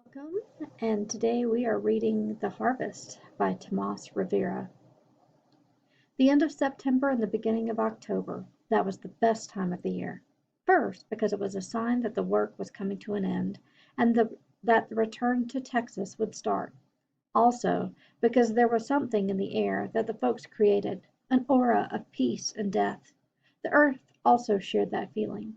Welcome, and today we are reading The Harvest by Tomas Rivera. The end of September and the beginning of October, that was the best time of the year. First, because it was a sign that the work was coming to an end and that the return to Texas would start. Also, because there was something in the air that the folks created, an aura of peace and death. The earth also shared that feeling.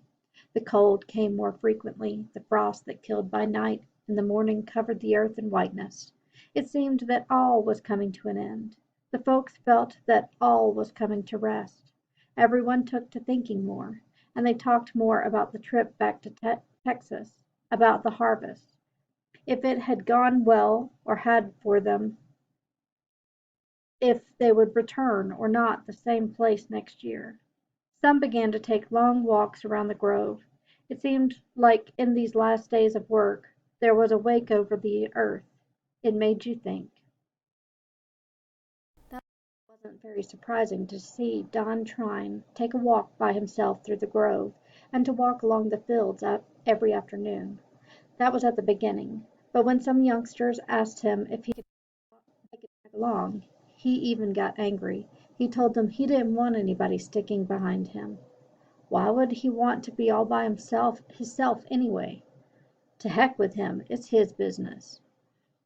The cold came more frequently, the frost that killed by night in the morning covered the earth in whiteness. It seemed that all was coming to an end. The folks felt that all was coming to rest. Everyone took to thinking more, and they talked more about the trip back to Texas, about the harvest, if it had gone well or had for them, if they would return or not the same place next year. Some began to take long walks around the grove. It seemed like in these last days of work there was a wake over the earth. It made you think. That wasn't very surprising to see Don Trine take a walk by himself through the grove, and to walk along the fields every afternoon. That was at the beginning, but when some youngsters asked him if he could make it tag along, he even got angry. He told them he didn't want anybody sticking behind him. Why would he want to be all by hisself anyway? To heck with him, it's his business.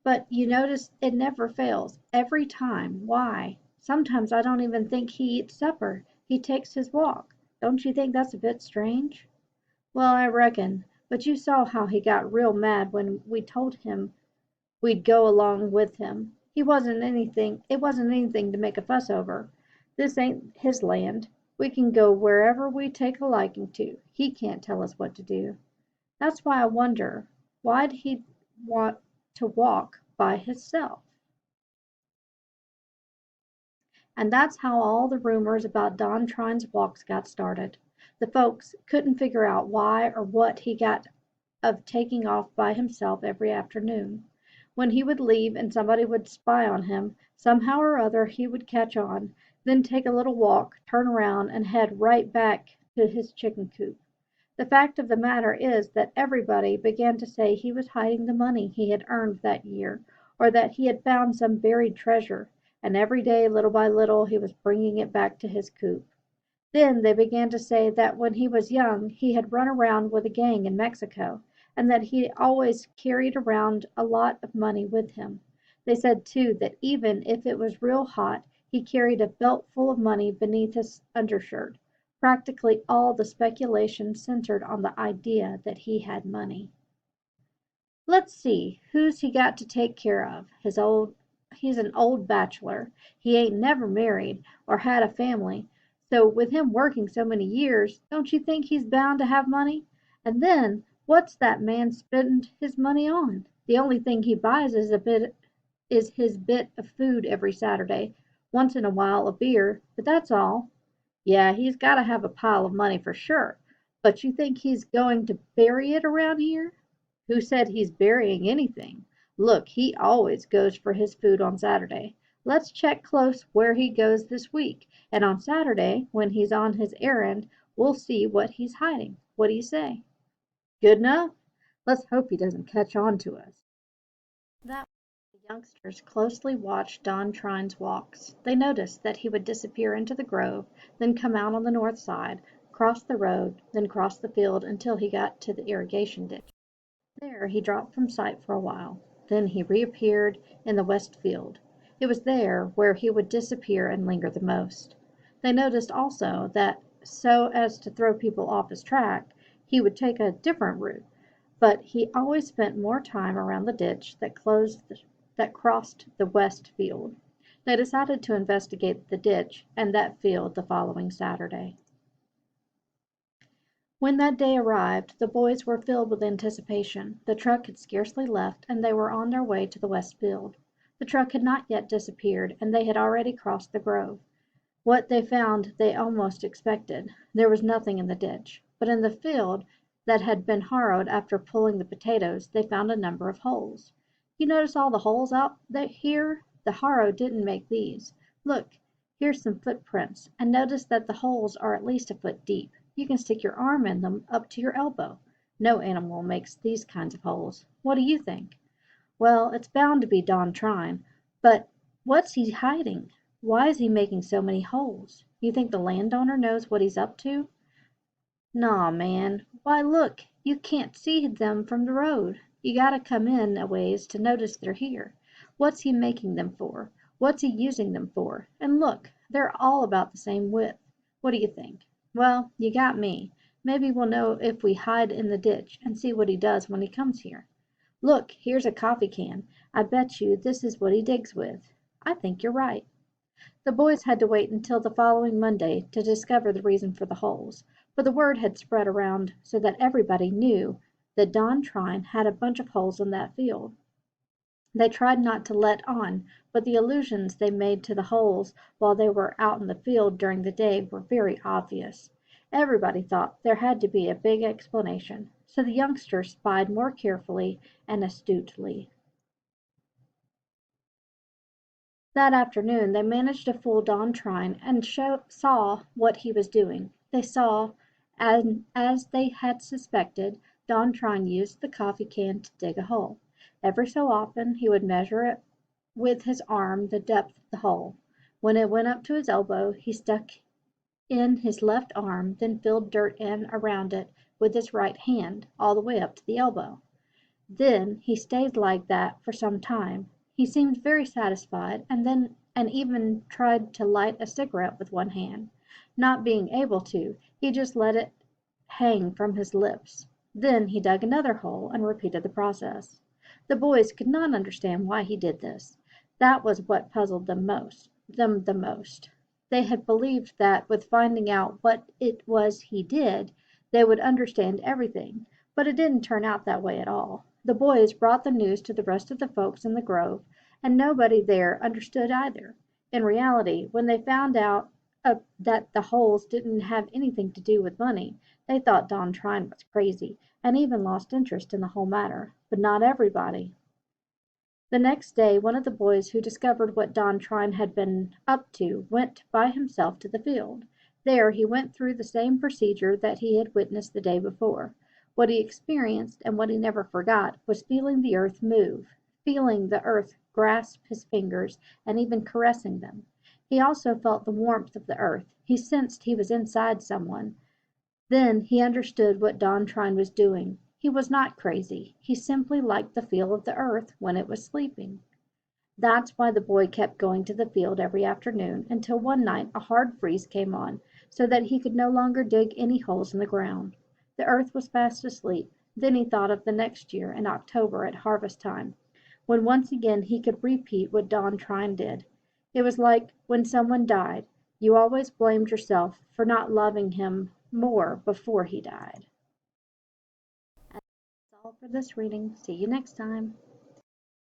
But you notice it never fails, every time. Why? Sometimes I don't even think he eats supper. He takes his walk. Don't you think that's a bit strange? Well, I reckon. But you saw how he got real mad when we told him we'd go along with him. It wasn't anything to make a fuss over. This ain't his land. We can go wherever we take a liking to. He can't tell us what to do. That's why I wonder, why'd he want to walk by hisself? And that's how all the rumors about Don Trine's walks got started. The folks couldn't figure out why or what he got of taking off by himself every afternoon. When he would leave and somebody would spy on him, somehow or other he would catch on, then take a little walk, turn around, and head right back to his chicken coop. The fact of the matter is that everybody began to say he was hiding the money he had earned that year, or that he had found some buried treasure, and every day, little by little, he was bringing it back to his coop. Then they began to say that when he was young he had run around with a gang in Mexico, and that he always carried around a lot of money with him. They said, too, that even if it was real hot, he carried a belt full of money beneath his undershirt. Practically all the speculation centered on the idea that he had money. Let's see, who's he got to take care of? He's an old bachelor. He ain't never married or had a family. So with him working so many years, don't you think he's bound to have money? And then, what's that man spend his money on? The only thing he buys is his bit of food every Saturday, once in a while a beer, but that's all. Yeah, he's got to have a pile of money for sure. But you think he's going to bury it around here? Who said he's burying anything? Look, he always goes for his food on Saturday. Let's check close where he goes this week, and on Saturday, when he's on his errand, we'll see what he's hiding. What do you say? Good enough? Let's hope he doesn't catch on to us. That the youngsters closely watched Don Trine's walks. They noticed that he would disappear into the grove, then come out on the north side, cross the road, then cross the field until he got to the irrigation ditch. There he dropped from sight for a while. Then he reappeared in the west field. It was there where he would disappear and linger the most. They noticed also that, so as to throw people off his track, he would take a different route, but he always spent more time around the ditch that crossed the west field. They decided to investigate the ditch and that field the following Saturday. When that day arrived, the boys were filled with anticipation. The truck had scarcely left, and they were on their way to the west field. The truck had not yet disappeared, and they had already crossed the grove. What they found they almost expected. There was nothing in the ditch, but in the field that had been harrowed after pulling the potatoes, they found a number of holes. You notice all the holes out there here? The harrow didn't make these. Look, here's some footprints, and notice that the holes are at least a foot deep. You can stick your arm in them up to your elbow. No animal makes these kinds of holes. What do you think? Well, it's bound to be Don Trine. But what's he hiding? Why is he making so many holes? You think the landowner knows what he's up to? Naw, man. Why, look, you can't see them from the road. You gotta come in a ways to notice they're here. What's he making them for? What's he using them for? And look, they're all about the same width. What do you think? Well, you got me. Maybe we'll know if we hide in the ditch and see what he does when he comes here. Look, here's a coffee can. I bet you this is what he digs with. I think you're right. The boys had to wait until the following Monday to discover the reason for the holes, for the word had spread around so that everybody knew that Don Trine had a bunch of holes in that field. They tried not to let on, but the allusions they made to the holes while they were out in the field during the day were very obvious. Everybody thought there had to be a big explanation, so the youngsters spied more carefully and astutely. That afternoon they managed to fool Don Trine and saw what he was doing. They saw, and as they had suspected, Don Trine used the coffee can to dig a hole. Every so often he would measure it with his arm the depth of the hole. When it went up to his elbow, he stuck in his left arm, then filled dirt in around it with his right hand, all the way up to the elbow. Then he stayed like that for some time. He seemed very satisfied, and even tried to light a cigarette with one hand. Not being able to, he just let it hang from his lips. Then he dug another hole and repeated the process. The boys could not understand why he did this. That was what puzzled them the most. They had believed that with finding out what it was he did, they would understand everything, but it didn't turn out that way at all. The boys brought the news to the rest of the folks in the grove, and nobody there understood either. In reality, when they found out that the holes didn't have anything to do with money, they thought Don Trine was crazy, and even lost interest in the whole matter. But not everybody. The next day one of the boys who discovered what Don Trine had been up to went by himself to the field. There he went through the same procedure that he had witnessed the day before. What he experienced, and what he never forgot, was feeling the earth move, feeling the earth grasp his fingers, and even caressing them. He also felt the warmth of the earth. He sensed he was inside someone. Then he understood what Don Trine was doing. He was not crazy. He simply liked the feel of the earth when it was sleeping. That's why the boy kept going to the field every afternoon until one night a hard freeze came on, so that he could no longer dig any holes in the ground. The earth was fast asleep. Then he thought of the next year in October at harvest time, when once again he could repeat what Don Trine did. It was like when someone died. You always blamed yourself for not loving him more before he died. And that's all for this reading. See you next time.